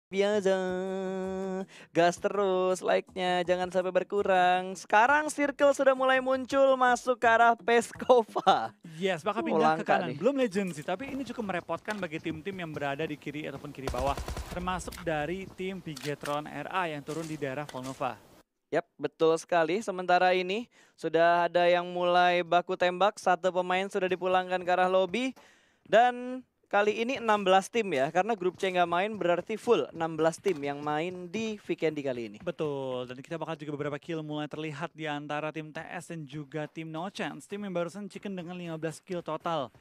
Biasa, gas terus like-nya, jangan sampai berkurang. Sekarang circle sudah mulai muncul masuk ke arah Peskova. Yes, bakal pindah ke Langka kanan. nih. Belum legend sih, tapi ini cukup merepotkan bagi tim-tim yang berada di kiri ataupun kiri bawah. Termasuk dari tim Bigetron RA yang turun di daerah Volnova. Yap, betul sekali. Sementara ini sudah ada yang mulai baku tembak. Satu pemain sudah dipulangkan ke arah lobby. Dan kali ini 16 tim ya. Karena grup C nggak main berarti full 16 tim yang main di Vikendi kali ini. Betul, dan kita bakal juga beberapa kill mulai terlihat di antara tim TS dan juga tim No Chance. Tim yang barusan chicken dengan 15 kill total.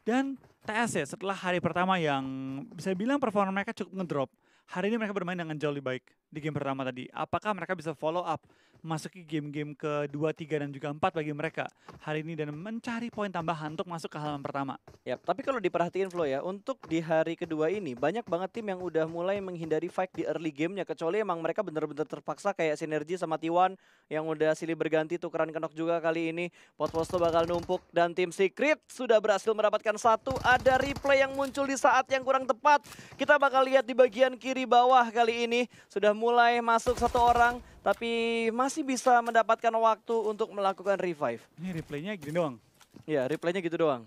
Dan TS ya setelah hari pertama yang bisa bilang performa mereka cukup ngedrop. Hari ini mereka bermain dengan jauh lebih baik di game pertama tadi. Apakah mereka bisa follow up masuki game-game ke-2, 3, dan juga 4 bagi mereka hari ini dan mencari poin tambahan untuk masuk ke halaman pertama? Yap, tapi kalau diperhatiin Flo ya, untuk di hari kedua ini banyak banget tim yang udah mulai menghindari fight di early gamenya. Kecuali emang mereka bener-bener terpaksa kayak Sinergi sama T1 yang udah silih berganti tukeran kenok juga kali ini. Pot tuh bakal numpuk dan tim Secret sudah berhasil mendapatkan satu. Ada replay yang muncul di saat yang kurang tepat. Kita bakal lihat di bagian kiri bawah kali ini. Sudah mulai masuk satu orang, tapi masih bisa mendapatkan waktu untuk melakukan revive. Ini replaynya gini doang. Ya, replaynya gitu doang.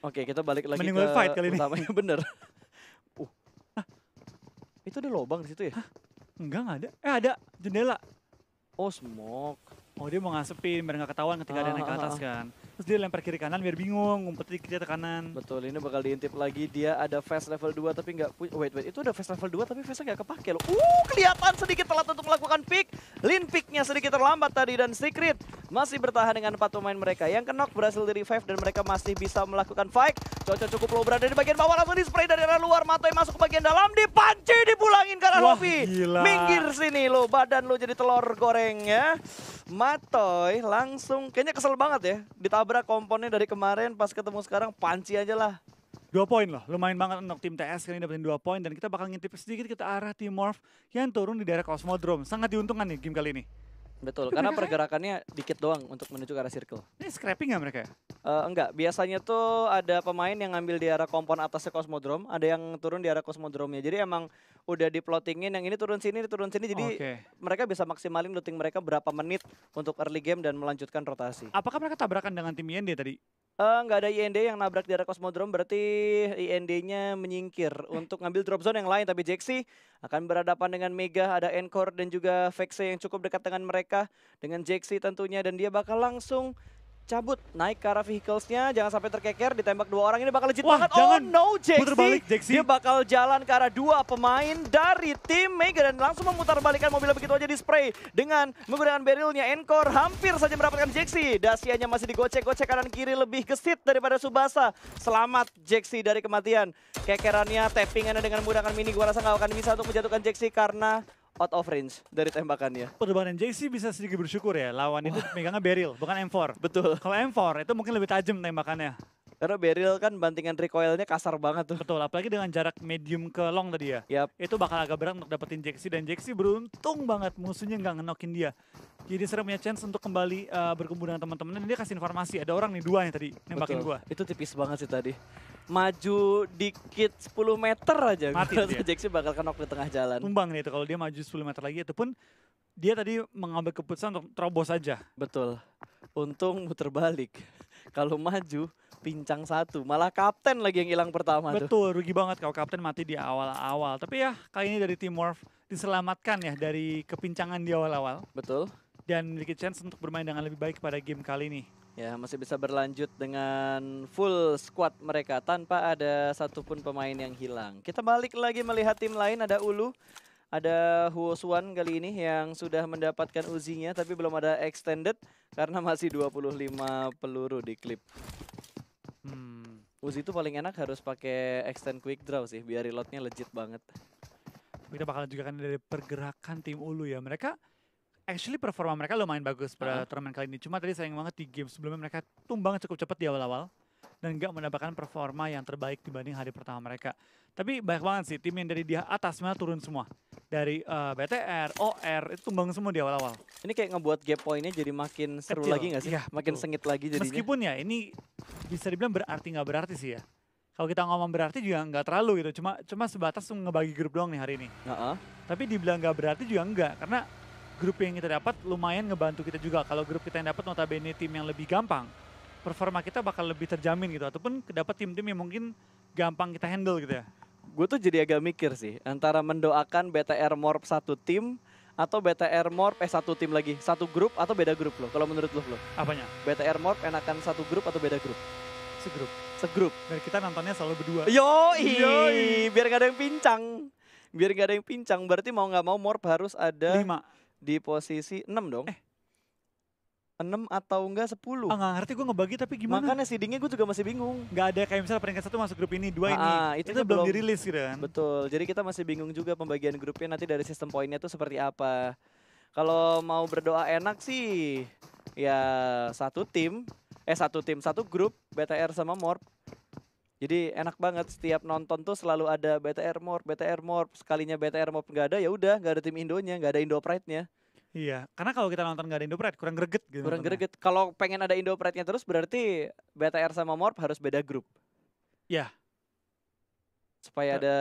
Oke, kita balik lagi Mending ke fight kali ini. utamanya. Bener. Itu ada lubang di situ ya? Enggak, nggak ada. Ada, jendela. Oh, smoke. Oh, dia mau ngasepin biar nggak ketahuan ketika dia naik ke atas kan. Terus dia lempar kiri kanan biar bingung, ngumpet dikit ke kanan. Betul, ini bakal diintip lagi. Dia ada fast level 2 tapi nggak punya. Wait, itu ada fast level 2 tapi fastnya nggak kepake loh. Kelihatan sedikit telat untuk melakukan pick. Lin picknya sedikit terlambat tadi dan Secret masih bertahan dengan 4 pemain mereka. Yang kenok berhasil di revive dan mereka masih bisa melakukan fight. Cocok cukup low berada di bagian bawah, langsung di spray dari arah luar. Matoy masuk ke bagian dalam, dipanci, dipulangin ke arah lobby. Gila. Minggir sini lo, badan lo jadi telur goreng ya. Matoy langsung, kayaknya kesel banget ya. Ditabrak komponnya dari kemarin, pas ketemu sekarang panci aja lah. 2 poin loh, lumayan banget untuk tim TS kali ini dapetin 2 poin. Dan kita bakal ngintip sedikit ke arah tim Morph yang turun di daerah Cosmodrome. Sangat diuntungkan nih game kali ini. Betul, karena pergerakannya dikit doang untuk menuju ke arah circle. Ini scrapping nggak mereka ya? Enggak, biasanya tuh ada pemain yang ngambil di arah kompon atasnya Cosmodrome, ada yang turun di arah Cosmodrome-nya. Jadi emang udah diplottingin yang ini turun sini, jadi Oke. mereka bisa maksimalin looting mereka berapa menit untuk early game dan melanjutkan rotasi. Apakah mereka tabrakan dengan tim IND tadi? Nggak ada IND yang nabrak di arah Cosmodrome, berarti IND-nya menyingkir untuk ngambil drop zone yang lain. Tapi Jaxi akan berhadapan dengan Mega, ada Encore dan juga Vexe yang cukup dekat dengan mereka. Dengan Jaxi tentunya, dan dia bakal langsung cabut, naik ke arah vehicles-nya, jangan sampai terkeker, ditembak 2 orang, ini bakal legit Wah, banget. jangan. Oh no, Puter balik, Jaxi. dia bakal jalan ke arah 2 pemain dari tim Mega dan langsung memutar balikan mobilnya begitu aja di spray dengan menggunakan barrelnya. Encore hampir saja mendapatkan Jaxi, Dasianya masih digocek-gocek kanan kiri, lebih gesit daripada Subasa. Selamat Jaxi dari kematian. Kekerannya, tappingannya dengan menggunakan mini, gua rasa nggak akan bisa untuk menjatuhkan Jaxi karena out of range dari tembakannya. Perdebaran JC bisa sedikit bersyukur ya, lawan itu megangnya barrel, bukan M4. Betul. Kalau M4 itu mungkin lebih tajam tembakannya. Karena barrel kan bantingan recoilnya kasar banget tuh. Betul, apalagi dengan jarak medium ke long tadi ya. Yap. Itu bakal agak berat untuk dapetin Jaxi, dan Jaxi beruntung banget musuhnya nggak ngenokin dia. Jadi sering punya chance untuk kembali berkumpul dengan teman-teman, dan dia kasih informasi, ada orang nih 2 nih tadi nembakin Betul. gua. Itu tipis banget sih tadi. Maju dikit 10 meter aja. Mati Gua rasa dia. Jaxi bakal kenok di tengah jalan. Tumbang nih itu kalau dia maju 10 meter lagi, itu pun dia tadi mengambil keputusan untuk terobos aja. Betul. Untung muter balik. Kalau maju pincang 1, malah kapten lagi yang hilang pertama tuh. Betul, rugi banget kalau kapten mati di awal-awal. Tapi ya kali ini dari tim Morph diselamatkan ya dari kepincangan di awal-awal. Betul. Dan memiliki chance untuk bermain dengan lebih baik pada game kali ini. Ya, masih bisa berlanjut dengan full squad mereka tanpa ada satupun pemain yang hilang. Kita balik lagi melihat tim lain, ada Ulu. Ada Huoswan kali ini yang sudah mendapatkan Uzinya tapi belum ada extended karena masih 25 peluru di klip. Uzi itu paling enak harus pakai extend quick draw sih biar reloadnya legit banget. Kita bakal juga kan dari pergerakan tim Ulu ya. Mereka actually performa mereka lumayan bagus pada turnamen kali ini. Cuma tadi sayang banget di game sebelumnya mereka tumbang cukup cepat di awal-awal dan nggak mendapatkan performa yang terbaik dibanding hari pertama mereka. Tapi banyak banget sih tim yang dari di atas malah turun semua. Dari BTR, OR, itu tumbang semua di awal-awal. Ini kayak ngebuat gap pointnya jadi makin seru Kecil. lagi nggak sih? Iya, Makin betul. sengit lagi jadinya. Meskipun ya ini bisa dibilang berarti nggak berarti sih ya. Kalau kita ngomong berarti juga nggak terlalu gitu, cuma sebatas ngebagi grup doang nih hari ini. Heeh. Tapi dibilang nggak berarti juga enggak, karena grup yang kita dapat lumayan ngebantu kita juga. Kalau grup kita yang dapat notabene tim yang lebih gampang, performa kita bakal lebih terjamin gitu. Ataupun dapat tim-tim yang mungkin gampang kita handle gitu ya. Gue tuh jadi agak mikir sih antara mendoakan BTR Morp satu tim atau BTR Morp satu tim lagi, satu grup atau beda grup lo. Kalau menurut lo, Apanya? BTR Morp enakan satu grup atau beda grup? Segrup. Segrup. Biar kita nontonnya selalu berdua. Yoi, biar gak ada yang pincang. Biar gak ada yang pincang, berarti mau nggak mau Morp harus ada 5. di posisi 6 dong. 6 atau enggak 10. Nggak ngerti gue ngebagi tapi gimana? Makanya seedingnya gue juga masih bingung. Nggak ada kayak misalnya peringkat 1 masuk grup ini, 2 ini. Itu Itu belum dirilis gitu kan. Betul, jadi kita masih bingung juga pembagian grupnya nanti dari sistem poinnya tuh seperti apa. Kalau mau berdoa enak sih, ya satu tim, satu grup BTR sama Morp. Jadi enak banget setiap nonton tuh selalu ada BTR Morp. Sekalinya BTR Morp nggak ada ya udah nggak ada tim Indonya, nggak ada Indo Pride-nya. Iya, karena kalau kita nonton nggak ada Indo Pride kurang greget gitu. Kurang nontonnya. greget. Kalau pengen ada Indo Pride-nya terus berarti BTR sama Morp harus beda grup. Iya. Supaya ada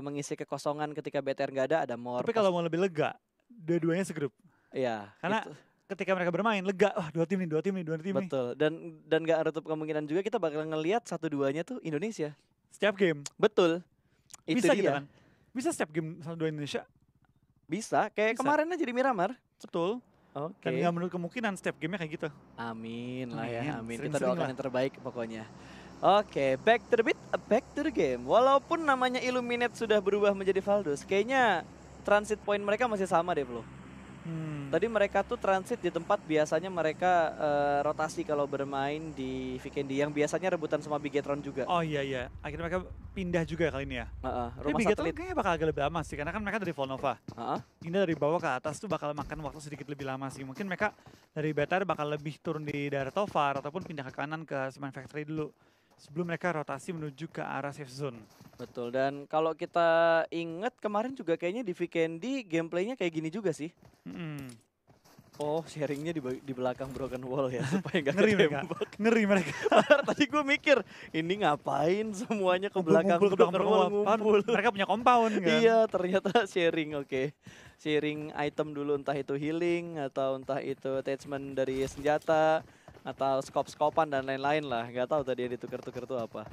mengisi kekosongan ketika BTR nggak ada Morp. Tapi kalau mau lebih lega, dua-duanya segrup. Iya. Karena itu. ketika mereka bermain lega, wah dua tim nih. Betul. Dan nggak nutup kemungkinan juga kita bakal ngelihat 1-2-nya tuh Indonesia. Setiap game. Betul. Itu Bisa dia. gitu kan? Bisa setiap game 1-2 Indonesia. Bisa. Kayak Bisa. kemarin aja di Miramar. Betul. Oke. Dan nggak menurut kemungkinan setiap gamenya kayak gitu. Amin lah ya, amin. Kita Sering-sering doakan lah. yang terbaik pokoknya. Oke, back to the beat, back to the game. Walaupun namanya Illuminate sudah berubah menjadi Valdus, kayaknya transit point mereka masih sama deh, Flo. Tadi mereka tuh transit di tempat biasanya mereka rotasi kalau bermain di Vikendi yang biasanya rebutan sama Bigetron juga. Oh iya. Akhirnya mereka pindah juga kali ini ya. Tapi Rumah Bigetron satelit. kayaknya bakal agak lebih lama sih. Karena kan mereka dari Volnova. Pindah dari bawah ke atas tuh bakal makan waktu sedikit lebih lama sih. Mungkin mereka dari BTR bakal lebih turun di daerah Tovar. Ataupun pindah ke kanan ke Semen Factory dulu. Sebelum mereka rotasi menuju ke arah safe zone. Betul, dan kalau kita ingat kemarin juga kayaknya di Vikendi gameplaynya kayak gini juga sih. Oh, sharingnya di belakang broken wall ya supaya nggak Ngeri mereka. ketembak. Ngeri mereka. Tadi gue mikir ini ngapain semuanya ke belakang Ngumpul ke belakang broken wall ngumpul. Mereka punya compound kan. Iya, ternyata sharing. Oke. Sharing item dulu, entah itu healing atau entah itu attachment dari senjata atau skop-skopan dan lain-lain lah. Nggak tahu tadi yang ditukar-tukar tuh apa.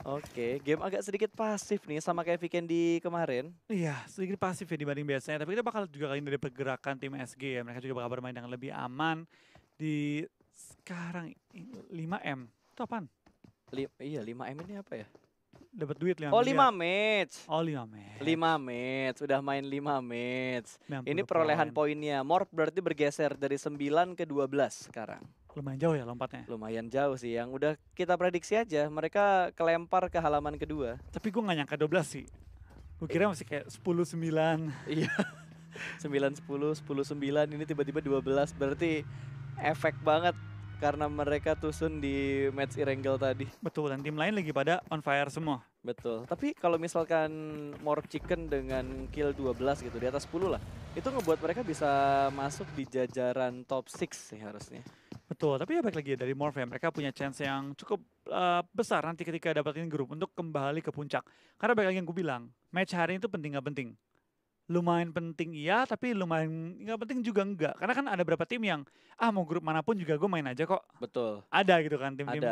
Oke, game agak sedikit pasif nih sama kayak Vikendi kemarin. Iya, sedikit pasif ya dibanding biasanya. Tapi kita bakal juga kali ini dari pergerakan tim SG ya. Mereka juga bakal bermain dengan lebih aman di sekarang 5M. Itu apaan? Iya, 5M ini apa ya? Dapat duit 5 Oh, miliar. 5 match. Oh, 5 match. 5 match, udah main 5 match. 90 Ini perolehan poinnya. Morp berarti bergeser dari 9 ke 12 sekarang. Lumayan jauh ya lompatnya. Lumayan jauh sih, yang udah kita prediksi aja. Mereka kelempar ke halaman kedua. Tapi gue gak nyangka 12 sih. Gue kira masih kayak 10-9. Iya, 9-10, 10-9, ini tiba-tiba 12. Berarti efek banget karena mereka tusun di match Irengel tadi. Betul, dan tim lain lagi pada on fire semua. Betul, tapi kalau misalkan Morp Chicken dengan kill 12 gitu, di atas 10 lah. Itu ngebuat mereka bisa masuk di jajaran top 6 sih harusnya. Betul, tapi ya baik lagi ya, dari Morph ya, mereka punya chance yang cukup besar nanti ketika dapetin grup untuk kembali ke puncak. Karena baik lagi yang gue bilang, match hari ini tuh penting gak penting. Lumayan penting iya, tapi lumayan gak penting juga enggak. Karena kan ada beberapa tim yang, mau grup manapun juga gue main aja kok. Betul. Ada gitu kan tim-tim.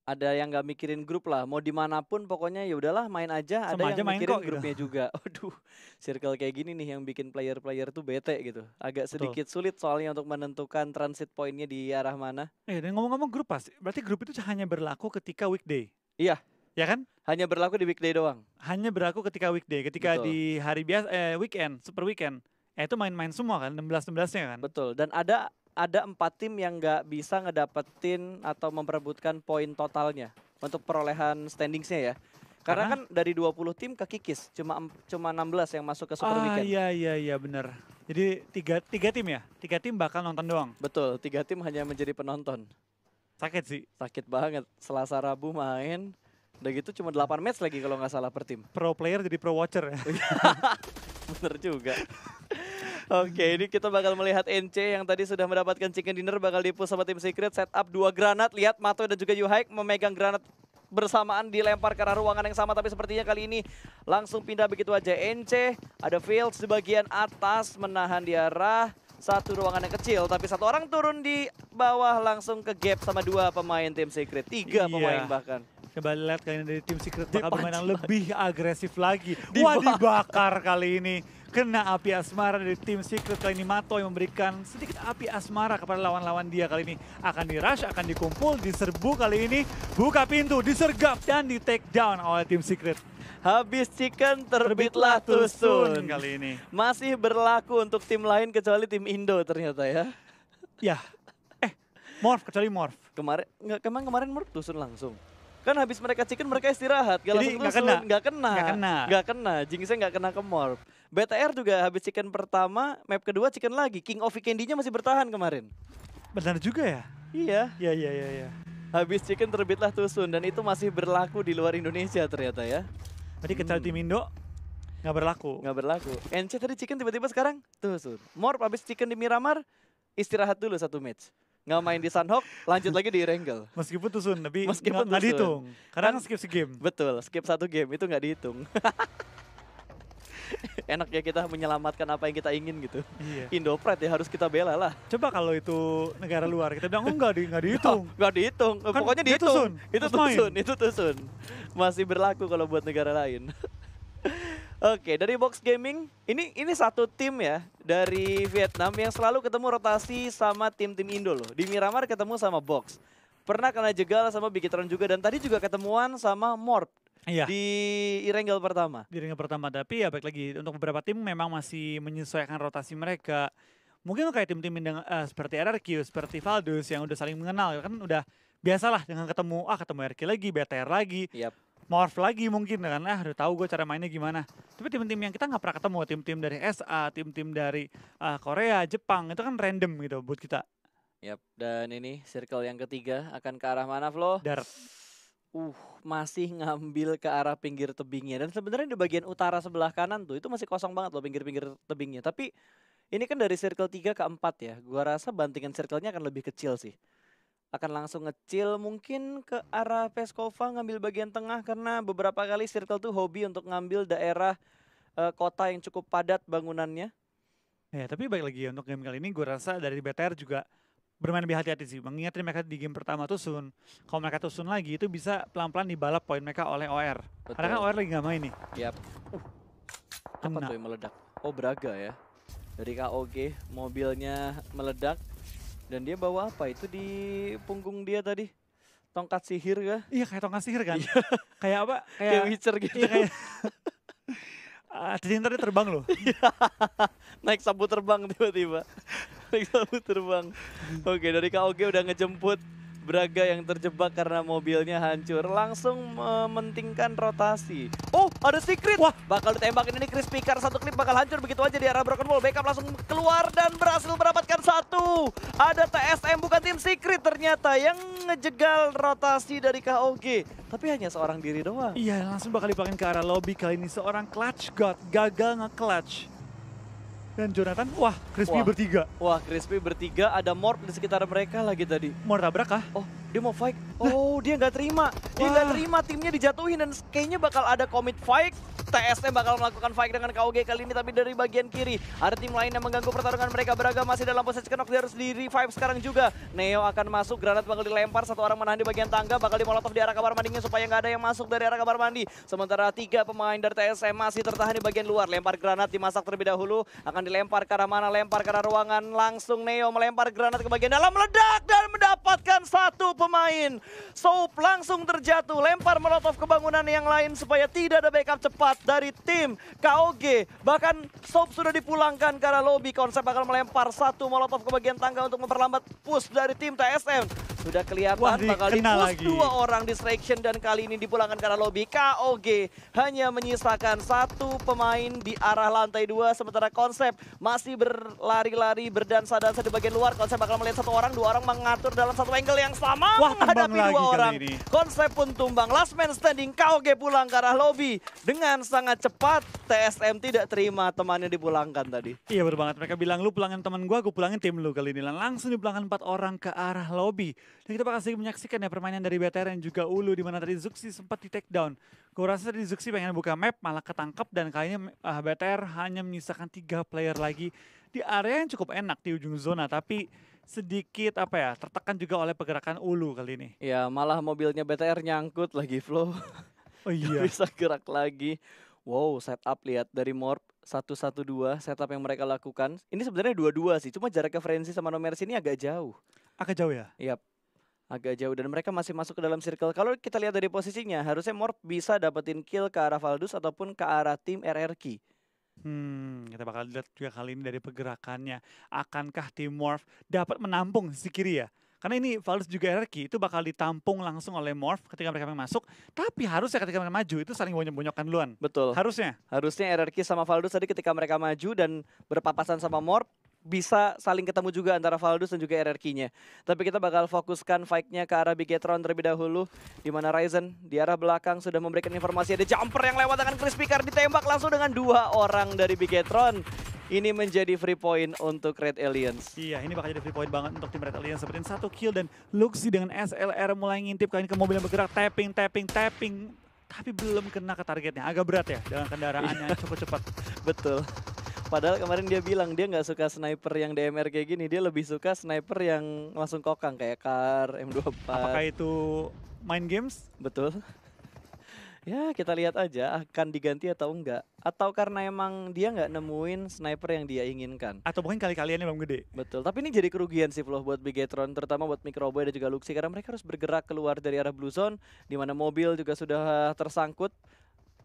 Ada yang gak mikirin grup lah, mau dimanapun pokoknya ya udahlah main aja. Sama ada aja yang main mikirin kok, grupnya juga. Aduh, circle kayak gini nih yang bikin player-player tuh bete gitu. Agak sedikit sulit soalnya untuk menentukan transit pointnya di arah mana. Dan ngomong-ngomong grup pasti, berarti grup itu hanya berlaku ketika weekday. Iya. Ya kan? Hanya berlaku di weekday doang. Hanya berlaku ketika weekday, ketika Betul. di hari biasa, weekend, super weekend. Itu main-main semua kan, 16-16-nya kan? Betul, dan ada 4 tim yang nggak bisa ngedapetin atau memperebutkan poin totalnya untuk perolehan standingsnya ya. Karena kan dari 20 tim kekikis, cuma 16 yang masuk ke super weekend. Iya benar. Jadi tiga tim ya? 3 tim bakal nonton doang? Betul, 3 tim hanya menjadi penonton. Sakit sih. Sakit banget, Selasa Rabu main, udah gitu cuma 8 match lagi kalau nggak salah per tim. Pro player jadi pro watcher ya? Bener juga. Oke, ini kita bakal melihat NC yang tadi sudah mendapatkan chicken dinner bakal di-push sama tim Secret. Setup 2 granat, lihat Mato dan juga Yuhaik memegang granat bersamaan dilempar ke arah ruangan yang sama. Tapi sepertinya kali ini langsung pindah begitu aja. NC, ada Fields di bagian atas menahan di arah satu ruangan yang kecil. Tapi satu orang turun di bawah langsung ke gap sama 2 pemain tim Secret. 3 pemain bahkan. Coba lihat kali ini dari tim Secret bakal bermain yang lebih agresif lagi. Dibakar. Wah, dibakar kali ini. Kena api asmara dari tim Secret kali ini. Mato yang memberikan sedikit api asmara kepada lawan-lawan dia kali ini. Akan di-rush, akan dikumpul, diserbu kali ini. Buka pintu, disergap dan di-take down oleh tim Secret. Habis chicken terbitlah tusun. Kali ini. Masih berlaku untuk tim lain kecuali tim Indo ternyata ya. Ya, Morph, kecuali Morph. Kemarin Morph tusun langsung. Kan habis mereka chicken mereka istirahat. Gak Jadi langsung nggak tusun, kena. nggak kena. Jinxnya nggak kena ke Morph. BTR juga habis chicken pertama, map kedua chicken lagi. King of Candy-nya masih bertahan kemarin. Benar juga ya? Iya. Iya. Habis chicken terbitlah tusun dan itu masih berlaku di luar Indonesia ternyata ya. Berarti kecuali tim Indo nggak berlaku. Nggak berlaku. NC tadi chicken tiba-tiba sekarang tusun. Morph habis chicken di Miramar, istirahat dulu 1 match. Nggak main di Sunhawk, lanjut lagi di Erangel. Meskipun tusun, tapi Meskipun nggak tusun. dihitung. Karena Kan- kan skip game. Betul, skip 1 game itu nggak dihitung. Enak ya kita menyelamatkan apa yang kita ingin gitu. Iya. Indo Pride ya harus kita bela lah. Coba kalau itu negara luar, kita bilang nggak dihitung. Nggak dihitung, Kan pokoknya dia dihitung. tusun, Itu terus main. tusun, itu tusun. Masih berlaku kalau buat negara lain. Oke, dari Box Gaming, ini satu tim ya dari Vietnam yang selalu ketemu rotasi sama tim-tim Indo loh. Di Miramar ketemu sama Box. Pernah kena jegal sama Bigetron juga dan tadi juga ketemuan sama Morph Iya. di Erangel pertama. Di ring pertama, tapi ya balik lagi untuk beberapa tim memang masih menyesuaikan rotasi mereka. Mungkin kayak tim-tim yang seperti RRQ, seperti Valdus yang udah saling mengenal kan udah biasalah dengan ketemu RQ lagi, BTR lagi, Yap. Morph lagi mungkin kan udah tahu gue cara mainnya gimana. Tapi tim-tim yang kita nggak pernah ketemu, tim-tim dari SA, tim-tim dari Korea, Jepang itu kan random gitu buat kita. Yap, dan ini circle yang ketiga akan ke arah mana Flo? Darat. Masih ngambil ke arah pinggir tebingnya. Dan sebenarnya di bagian utara sebelah kanan tuh itu masih kosong banget loh pinggir-pinggir tebingnya. Tapi ini kan dari circle 3 ke 4 ya. Gua rasa bantingan circle-nya akan lebih kecil sih. Akan langsung ngecil mungkin ke arah Peskova ngambil bagian tengah karena beberapa kali circle tuh hobi untuk ngambil daerah kota yang cukup padat bangunannya. Ya, tapi balik lagi untuk game kali ini gue rasa dari BTR juga bermain lebih hati-hati sih. Mengingat mereka di game pertama tusun. Kalau mereka tusun lagi itu bisa pelan-pelan dibalap poin mereka oleh OR. Karena kan OR lagi nggak main nih. Yap. Apa Kena. tuh yang meledak? Oh Braga ya. Dari KOG mobilnya meledak. Dan dia bawa apa? Itu di punggung dia tadi. Tongkat sihir kah? Iya kayak tongkat sihir kan. Kayak apa? Kayak Witcher gitu. Iya kayak ternyata dia terbang loh. Naik sapu terbang tiba-tiba. Naik sapu terbang. Oke, dari KOG udah ngejemput Braga yang terjebak karena mobilnya hancur. Langsung mementingkan rotasi. Oh, ada Secret. Wah. Bakal ditembakin ini Chris Picar. Satu klip bakal hancur begitu aja di arah Broken Wall. Backup langsung keluar dan berhasil mendapatkan 1. Ada TSM bukan tim Secret ternyata yang ngejegal rotasi dari KOG. Tapi hanya seorang diri doang. Iya langsung bakal dipakai ke arah lobby kali ini. Seorang clutch god gagal nge-clutch. Dan Jonathan, wah Crispy Wah. bertiga. Wah, Crispy bertiga, ada Morph di sekitar mereka lagi tadi. Mau tabrak kah? Oh, dia mau fight. Oh, dia nggak terima. Dia Wah. nggak terima, timnya dijatuhin dan kayaknya bakal ada commit fight. TSM bakal melakukan fight dengan KOG kali ini, tapi dari bagian kiri ada tim lain yang mengganggu pertarungan mereka. Braga masih dalam posisi knock, dia harus di revive sekarang juga. Neo akan masuk, granat bakal dilempar, satu orang menahan di bagian tangga, bakal dimolotov di arah kamar mandinya supaya nggak ada yang masuk dari arah kamar mandi. Sementara 3 pemain dari TSM masih tertahan di bagian luar. Lempar granat dimasak terlebih dahulu, akan dilempar ke arah mana? Lempar ke arah ruangan, langsung Neo melempar granat ke bagian dalam, meledak dan mendapatkan 1 pemain. Soap langsung terjatuh, lempar molotov ke bangunan yang lain supaya tidak ada backup cepat dari tim KOG. Bahkan Soap sudah dipulangkan ke arah lobby. Konsep bakal melempar 1 molotov ke bagian tangga untuk memperlambat push dari tim TSM. Sudah kelihatan Wah, bakal dikena di-push lagi. 2 orang distraction dan kali ini dipulangkan ke arah lobby. KOG hanya menyisakan 1 pemain di arah lantai 2 sementara Konsep masih berlari-lari berdansa-dansa di bagian luar. Konsep bakal melihat 1 orang, 2 orang mengatur dalam satu angle yang sama Wah, tumbang menghadapi lagi 2 kali orang. ini. Konsep pun tumbang, last man standing. KOG pulang ke arah lobby dengan sangat cepat. TSM tidak terima temannya dipulangkan tadi. Iya betul banget, mereka bilang lu pulangin teman gua pulangin tim lu kali ini. Langsung dipulangkan 4 orang ke arah lobby. Dan kita bakal sedikit menyaksikan ya permainan dari BTR dan juga Ulu di mana tadi Zuxi sempat di take down. Gue rasa tadi Zuxi pengen buka map malah ketangkep dan kali ini BTR hanya menyisakan 3 player lagi di area yang cukup enak di ujung zona tapi sedikit apa ya tertekan juga oleh pergerakan Ulu kali ini. Ya malah mobilnya BTR nyangkut lagi Flow. Oh Nggak iya. bisa gerak lagi. Wow, setup lihat dari Morp 112 setup yang mereka lakukan. Ini sebenarnya 2-2 sih, cuma jaraknya Frenzy sama No Mercy ini agak jauh. Agak jauh ya? Yap, agak jauh dan mereka masih masuk ke dalam circle. Kalau kita lihat dari posisinya, harusnya Morp bisa dapetin kill ke arah Valdus ataupun ke arah tim RRQ. Kita bakal lihat juga kali ini dari pergerakannya. Akankah tim Morph dapat menampung si kiri ya? Karena ini Valdus juga RRQ itu bakal ditampung langsung oleh Morph ketika mereka masuk. Tapi harusnya ketika mereka maju itu saling bonyok-bonyokkan duluan. Betul. Harusnya. Harusnya RRQ sama Valdus tadi ketika mereka maju dan berpapasan sama Morp, bisa saling ketemu juga antara Valdus dan juga RRQ-nya. Tapi kita bakal fokuskan fight-nya ke arah Bigetron terlebih dahulu. Di mana Ryzen di arah belakang sudah memberikan informasi ada jumper yang lewat dengan Crispy Car ditembak langsung dengan 2 orang dari Bigetron. Ini menjadi free point untuk Red Aliens. Iya, ini bakal jadi free point banget untuk tim Red Alliance. Seperti 1 kill dan Luxi dengan SLR mulai ngintip kali ini ke mobil yang bergerak. Tapping. Tapi belum kena ke targetnya. Agak berat ya dengan kendaraannya cukup cepat. Betul. Padahal kemarin dia bilang dia nggak suka sniper yang DMR kayak gini. Dia lebih suka sniper yang langsung kokang kayak Kar, M24. Apakah itu main games? Betul. Ya kita lihat aja akan diganti atau enggak. Atau karena emang dia nggak nemuin sniper yang dia inginkan. Atau mungkin kali-kaliannya belum gede? Betul, tapi ini jadi kerugian sih Flow buat Bigetron, terutama buat Microboy dan juga Luxi. Karena mereka harus bergerak keluar dari arah Blue Zone, di mana mobil juga sudah tersangkut.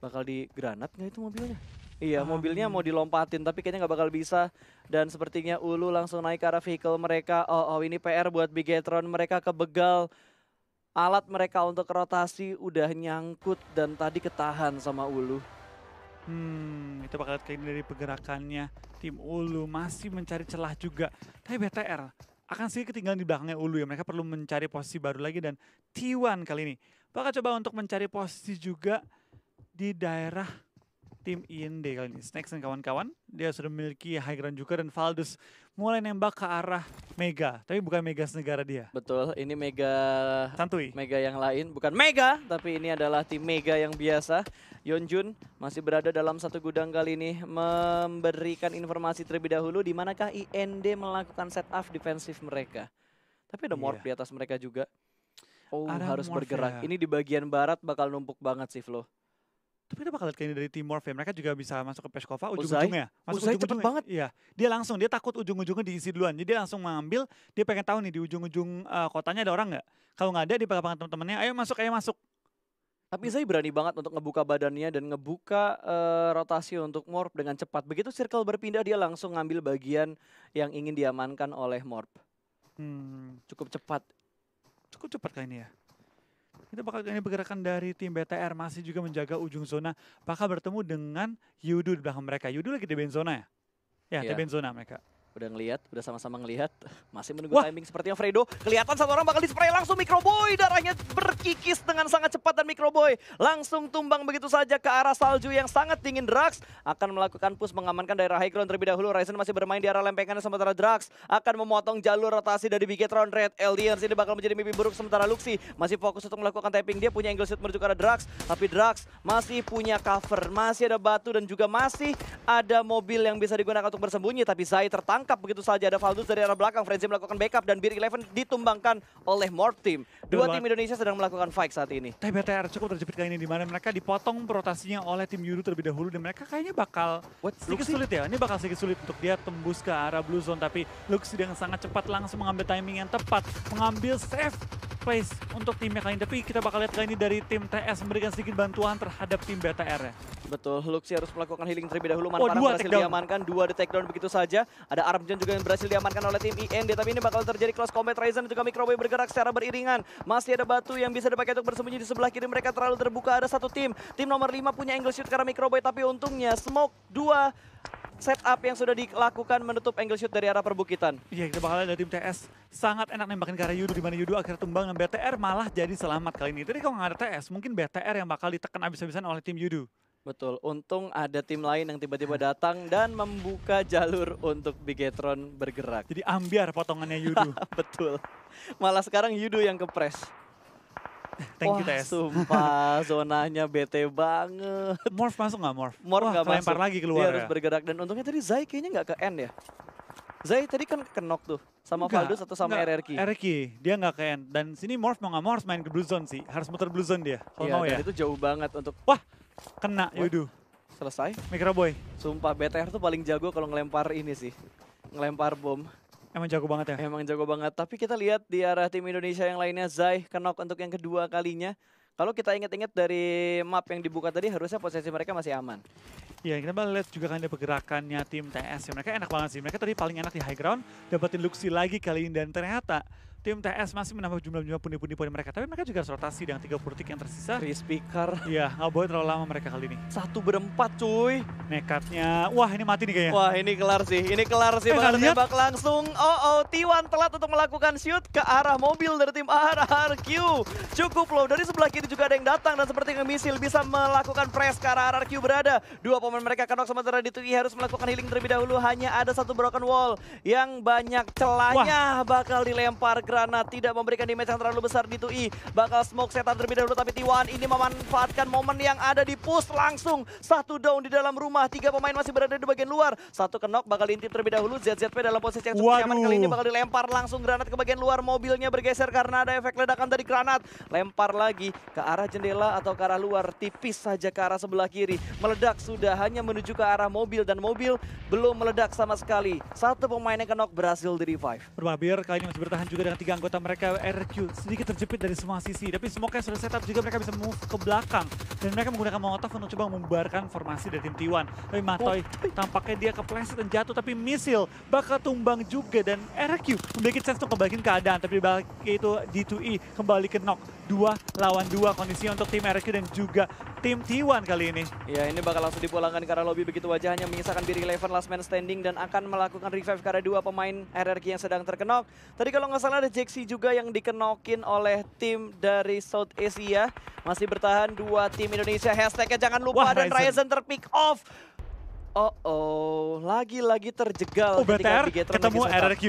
Bakal di granat nggak itu mobilnya? Iya, mobilnya mau dilompatin tapi kayaknya nggak bakal bisa. Dan sepertinya Ulu langsung naik ke arah vehicle mereka. Oh ini PR buat Bigetron, mereka kebegal. Alat mereka untuk rotasi udah nyangkut dan tadi ketahan sama Ulu. Itu bakal kayak dari pergerakannya. Tim Ulu masih mencari celah juga. Tapi BTR akan sedikit ketinggalan di belakangnya Ulu ya. Mereka perlu mencari posisi baru lagi dan T1 kali ini bakal coba untuk mencari posisi juga di daerah tim IND kali ini. Snakes dan kawan-kawan, dia sudah memiliki high ground juga dan Valdus mulai nembak ke arah Mega. Tapi bukan Mega negara dia. Betul, ini Mega Santuy. Mega yang lain, bukan Mega, tapi ini adalah tim Mega yang biasa. Yeonjun masih berada dalam satu gudang kali ini, memberikan informasi terlebih dahulu di manakah IND melakukan setup defensif mereka. Tapi ada Morph di atas mereka juga. Oh, Ada harus Morph bergerak. ya. Ini di bagian barat bakal numpuk banget sih Flo. Tapi kita bakal lihat kayak ini dari tim Morph ya. Mereka juga bisa masuk ke Peskova Uzai? ujung-ujungnya. Masuk Uzai cepet ujung-ujungnya. banget. Iya. Dia takut ujung-ujungnya diisi duluan. Jadi dia langsung mengambil, dia pengen tahu nih di ujung-ujung kotanya ada orang nggak. Kalau nggak ada, dia bakal panggil teman-temannya, ayo masuk. Tapi Zai berani banget untuk ngebuka badannya dan ngebuka rotasi untuk Morph dengan cepat. Begitu circle berpindah dia langsung ngambil bagian yang ingin diamankan oleh Morph. Cukup cepat. Cukup cepat kali ini ya. Kita bakal ini pergerakan dari tim BTR masih juga menjaga ujung zona. Bakal bertemu dengan Yudu di belakang mereka. Yudu lagi di band zona ya? Ya, di Iya. band zona mereka. Udah ngelihat, udah sama-sama ngelihat. Masih menunggu Wah. timing sepertinya Fredo. Kelihatan satu orang bakal di-spray langsung Microboy. Darahnya berkikis dengan sangat cepat dan Microboy langsung tumbang begitu saja ke arah salju yang sangat dingin. Drax akan melakukan push mengamankan daerah high ground terlebih dahulu. Ryzen masih bermain di arah lempengan sementara Drax akan memotong jalur rotasi dari Bigetron. Red Aliens ini bakal menjadi mimpi buruk sementara Luxi masih fokus untuk melakukan tapping. Dia punya angle shoot menuju ke arah Drax. Tapi Drax masih punya cover. Masih ada batu dan juga masih ada mobil yang bisa digunakan untuk bersembunyi. Tapi Zai tertangkap begitu saja. Ada Valdus dari arah belakang. Frenzy melakukan backup dan Beer 11 ditumbangkan oleh Morph Team. Dua tim Indonesia sedang melakukan fight saat ini. Tapi BTR cukup terjepit kali ini di mana mereka dipotong rotasinya oleh tim Yudu terlebih dahulu dan mereka kayaknya bakal sedikit sulit ya. Ini bakal sedikit sulit untuk dia tembus ke arah Blue Zone tapi Luxi dengan sangat cepat langsung mengambil timing yang tepat, mengambil save place untuk timnya kali ini. Tapi kita bakal lihat kali ini dari tim TS memberikan sedikit bantuan terhadap tim BTR ya. Betul, Luxi harus melakukan healing terlebih dahulu. Oh, Manfaat dua berhasil takedown. diamankan, 2 di takedown begitu saja. Ada Armjon juga yang berhasil diamankan oleh tim IND, tapi ini bakal terjadi close combat. Ryzen dan juga Microwave bergerak secara beriringan. Masih ada batu yang bisa dipakai untuk bersembunyi di sebelah kiri mereka, terlalu terbuka. Ada satu tim nomor 5 punya angle shoot karena Microwave, tapi untungnya smoke 2 setup yang sudah dilakukan menutup angle shoot dari arah perbukitan. Iya, kita bakal lihat dari tim TS sangat enak nembakin ke arah Yudu, di mana Yudu akhirnya tumbang dan BTR malah jadi selamat kali ini. Tadi kalau nggak ada TS, mungkin BTR yang bakal ditekan abis-abisan oleh tim Yudu. Betul, untung ada tim lain yang tiba-tiba datang dan membuka jalur untuk Bigetron bergerak. Jadi ambiar potongannya Yudu. Betul, malah sekarang Yudo yang kepres. Thank you Wah, TS. sumpah zonanya bete banget. Morph masuk nggak Morph? Morph nggak masuk. Lempar lagi Dia keluar harus ya. bergerak dan untungnya tadi Zai kayaknya nggak ke end ya. Zai tadi kan kenok tuh sama Valdus atau sama RRQ. RRQ, dia nggak ke end. Dan sini Morph mau nggak Morph main ke Blue Zone sih. Harus muter Blue Zone dia kalau Iya, mau dan ya. itu jauh banget untuk Wah, kena Yudu. selesai. Microboy, Sumpah BTR tuh paling jago kalau ngelempar ini sih. Ngelempar bom. emang jago banget ya. Emang jago banget. Tapi kita lihat di arah tim Indonesia yang lainnya, Zai kenok untuk yang kedua kalinya. Kalau kita ingat-ingat dari map yang dibuka tadi, harusnya posisi mereka masih aman. Iya, kita bakal lihat juga kan ada pergerakannya tim TS. Ya, mereka enak banget sih. Mereka tadi paling enak di high ground, dapetin Luxi lagi kali ini. Dan ternyata tim TS masih menambah jumlah pundi-pundi poin mereka. Tapi mereka juga harus rotasi dengan 30 detik yang tersisa. Crispy Car Iya, nggak boleh terlalu lama mereka kali ini. 1/4 cuy. Nekatnya, wah ini mati nih kayaknya. Wah ini kelar sih, bakal lihat. tembak langsung. T1 telat untuk melakukan shoot ke arah mobil dari tim RRQ. Cukup low, dari sebelah kiri juga ada yang datang dan seperti misil bisa melakukan press ke arah RRQ berada. 2 pemain mereka kenok sementara di Tui harus melakukan healing terlebih dahulu. Hanya ada satu broken wall yang banyak celahnya. Bakal dilempar granat, tidak memberikan damage yang terlalu besar di Tui. Bakal smoke setan terlebih dahulu, tapi T1 ini memanfaatkan momen yang ada di push langsung. 1 down di dalam rumah, 3 pemain masih berada di bagian luar. 1 kenok bakal intip terlebih dahulu. ZZP dalam posisi yang cukup nyaman kali ini, bakal dilempar langsung granat ke bagian luar. Mobilnya bergeser karena ada efek ledakan dari granat. Lempar lagi ke arah jendela atau ke arah luar, tipis saja ke arah sebelah kiri. Meledak sudah, hanya menuju ke arah mobil dan mobil belum meledak sama sekali. 1 pemain yang kenok berhasil di revive. Berbabir kali ini masih bertahan juga dengan 3 anggota mereka. RRQ sedikit terjepit dari semua sisi, tapi smoke-nya sudah setup juga, mereka bisa move ke belakang. Dan mereka menggunakan molotov untuk coba membubarkan formasi dari tim T1. Tapi Matoy tampaknya dia kepleset dan jatuh, tapi misil bakal tumbang juga. Dan RRQ memiliki chance untuk kembaliin keadaan, tapi balik itu D2E kembali ke knock. 2 lawan 2 kondisinya untuk tim RRQ dan juga tim T1 kali ini. Ya, ini bakal langsung dipulangkan ke arah lobby begitu aja, hanya menyisakan Beer 11 last man standing dan akan melakukan revive karena 2 pemain RRQ yang sedang terkenok. Tadi kalau nggak salah ada Jaxi juga yang dikenokin oleh tim dari South Asia. Masih bertahan 2 tim Indonesia. Hashtagnya jangan lupa. Wah, dan Ryzen Ryzen terpick off. Lagi-lagi terjegal BTR Bigetron ketemu lagi setup. RRQ.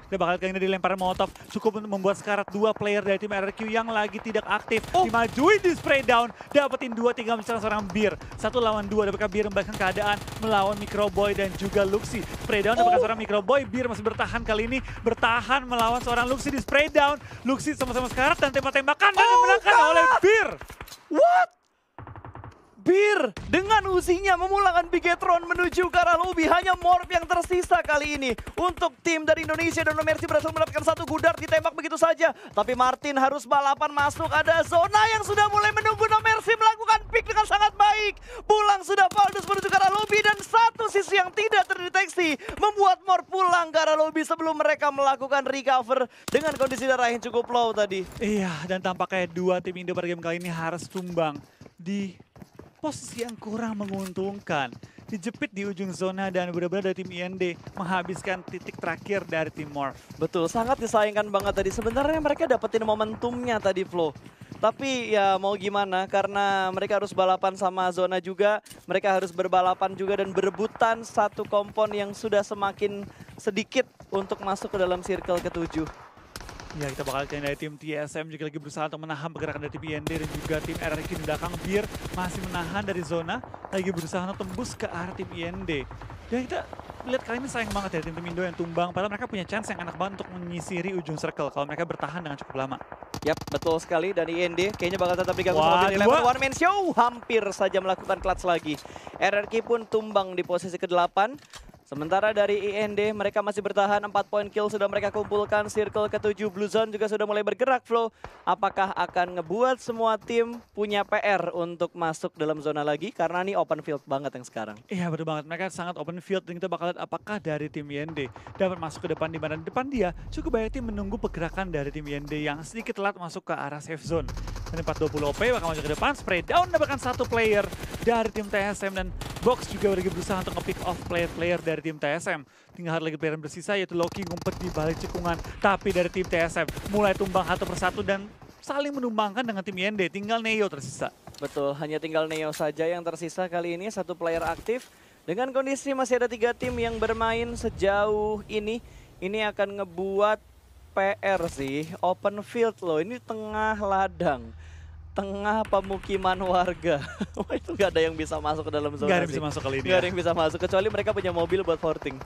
Dia bakal kali ini dilempar molotov, cukup untuk membuat sekarat 2 player dari tim RRQ yang lagi tidak aktif. Dimajuin di spray down, dapetin 2-3 menyerang seorang Beer. 1 lawan 2, dapatkan Beer membalikkan keadaan melawan Microboy dan juga Luxi. Spray down dapatkan seorang Microboy, Beer masih bertahan kali ini, bertahan melawan seorang Luxi di spray down. Luxi sama-sama sekarat dan tembak-tembakan dan dimenangkan oleh Beer. What? Beer dengan usinya memulangkan Bigetron menuju ke arah lobby. Hanya Morph yang tersisa kali ini untuk tim dari Indonesia. Dan No Mercy berhasil mendapatkan 1 gudar, ditembak begitu saja. Tapi Martin harus balapan masuk. Ada Zona yang sudah mulai menunggu. No Mercy melakukan pick dengan sangat baik. Pulang sudah Valdus menuju ke arah lobby. Dan satu sisi yang tidak terdeteksi membuat Morph pulang ke arah lobby sebelum mereka melakukan recover dengan kondisi darah yang cukup low tadi. Iya, dan tampaknya 2 tim Indo pada game kali ini harus tumbang di posisi yang kurang menguntungkan. Dijepit di ujung zona dan benar-benar dari tim IND menghabiskan titik terakhir dari tim Morph. Betul, sangat disayangkan banget tadi. Sebenarnya mereka dapetin momentumnya tadi, Flo. Tapi ya mau gimana, karena mereka harus balapan sama zona juga. Mereka harus berbalapan juga dan berebutan 1 kompon yang sudah semakin sedikit untuk masuk ke dalam circle ke-7. Ya, kita bakal lihat dari tim TSM juga lagi berusaha untuk menahan pergerakan dari tim IND dan juga tim RRQ di belakang. Beer masih menahan dari zona, lagi berusaha untuk tembus ke arah tim IND. Dan kita lihat kali ini sayang banget ya tim Indo yang tumbang, padahal mereka punya chance yang enak banget untuk menyisiri ujung circle kalau mereka bertahan dengan cukup lama. Yap, betul sekali. Dan IND kayaknya bakal tetap diganggu Wah, sama Beer 11 One Man Show. Hampir saja melakukan clutch lagi. RRQ pun tumbang di posisi ke-8. Sementara dari IND mereka masih bertahan, 4 poin kill sudah mereka kumpulkan. Circle ke-7 Blue Zone juga sudah mulai bergerak, Flow. Apakah akan ngebuat semua tim punya PR untuk masuk dalam zona lagi? Karena ini open field banget yang sekarang. Iya betul banget, mereka sangat open field dan kita bakal lihat apakah dari tim IND dapat masuk ke depan, di mana di depan dia cukup banyak tim menunggu pergerakan dari tim IND yang sedikit telat masuk ke arah safe zone. Dan 420 OP bakal masuk ke depan, spray down dapatkan satu player dari tim TSM dan Box juga lagi berusaha untuk nge-pick off player-player dari tim TSM. Tinggal lagi player yang bersisa yaitu Loki ngumpet di balik cekungan, tapi dari tim TSM mulai tumbang satu persatu dan saling menumbangkan dengan tim IND, tinggal Neo tersisa. Betul, hanya tinggal Neo saja yang tersisa kali ini, satu player aktif. Dengan kondisi masih ada 3 tim yang bermain sejauh ini akan ngebuat PR sih. Open field loh, ini tengah ladang, tengah pemukiman warga. Itu nggak ada yang bisa masuk ke dalam zona. Nggak ada yang bisa masuk kali ini. Nggak ada yang bisa masuk, kecuali mereka punya mobil buat porting.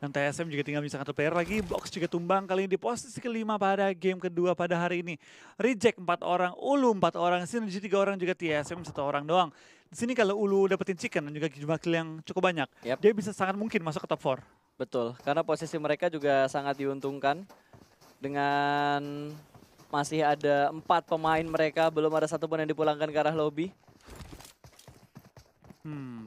Dan TSM juga tinggal bisa satu player lagi, Box juga tumbang kali ini di posisi kelima pada game kedua pada hari ini. Reject 4 orang, Ulu 4 orang, Synergy 3 orang, juga TSM 1 orang doang. Di sini kalau Ulu dapetin chicken dan juga jumlah kill yang cukup banyak, dia bisa sangat mungkin masuk ke top 4. Betul, karena posisi mereka juga sangat diuntungkan. Dengan masih ada 4 pemain mereka, belum ada satupun yang dipulangkan ke arah lobby.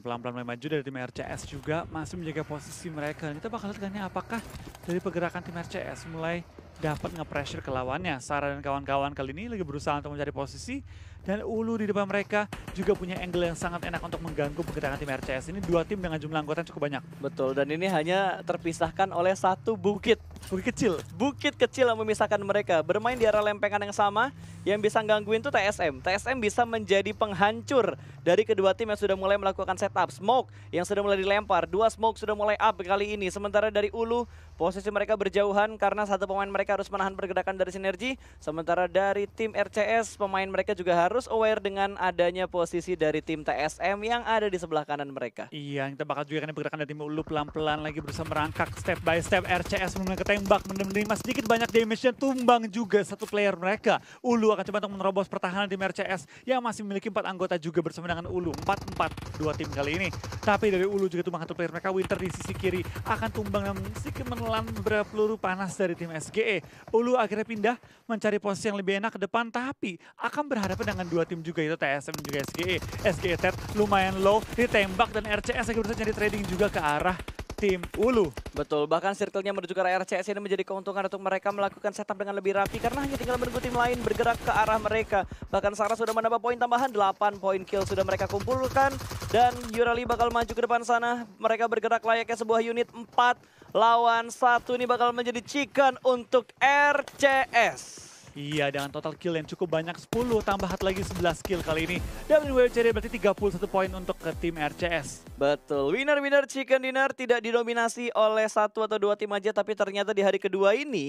Pelan-pelan mulai maju dari tim RCS juga masih menjaga posisi mereka. Kita bakal lihat kan apakah dari pergerakan tim RCS mulai dapat nge-pressure ke lawannya. Sarah dan kawan-kawan kali ini lagi berusaha untuk mencari posisi. Dan Ulu di depan mereka juga punya angle yang sangat enak untuk mengganggu pergerakan tim RCS. Ini 2 tim dengan jumlah anggota yang cukup banyak. Betul, dan ini hanya terpisahkan oleh satu bukit. Bukit kecil. Bukit kecil yang memisahkan mereka. Bermain di arah lempengan yang sama, yang bisa gangguin tuh TSM. TSM bisa menjadi penghancur dari kedua tim yang sudah mulai melakukan setup. Smoke yang sudah mulai dilempar, 2 smoke sudah mulai up kali ini. Sementara dari Ulu, posisi mereka berjauhan karena satu pemain mereka harus menahan pergerakan dari Synergy. Sementara dari tim RCS, pemain mereka juga harus aware dengan adanya posisi dari tim TSM yang ada di sebelah kanan mereka. Iya, kita bakal juga kan pergerakan dari tim Ulu pelan-pelan lagi berusaha merangkak step by step. RCS mulai ketembak, menerima sedikit banyak damage dan tumbang juga satu player mereka. Ulu akan coba untuk menerobos pertahanan tim RCS yang masih memiliki 4 anggota juga bersama dengan Ulu. 4-4 2 tim kali ini. Tapi dari Ulu juga tumbang satu player mereka. Winter di sisi kiri akan tumbang dan sedikit menelan beberapa peluru panas dari tim SGE. Ulu akhirnya pindah mencari posisi yang lebih enak ke depan, tapi akan berhadapan dengan 2 tim juga, itu TSM dan juga SGE. SGE Ted lumayan low, ditembak dan RCS lagi berusaha nyari trading juga ke arah tim Ulu. Betul, bahkan circle-nya menuju ke arah RCS ini menjadi keuntungan untuk mereka melakukan setup dengan lebih rapi karena hanya tinggal menunggu tim lain bergerak ke arah mereka. Bahkan Sarah sudah menambah poin tambahan, 8 poin kill sudah mereka kumpulkan dan Yurali bakal maju ke depan sana. Mereka bergerak layaknya sebuah unit 4 lawan 1, ini bakal menjadi chicken untuk RCS. Iya, dengan total kill yang cukup banyak, 10 tambah lagi 11 kill kali ini. Dan WCD berarti 31 poin untuk ke tim RCS. Betul, winner chicken dinner tidak didominasi oleh 1 atau 2 tim aja, tapi ternyata di hari kedua ini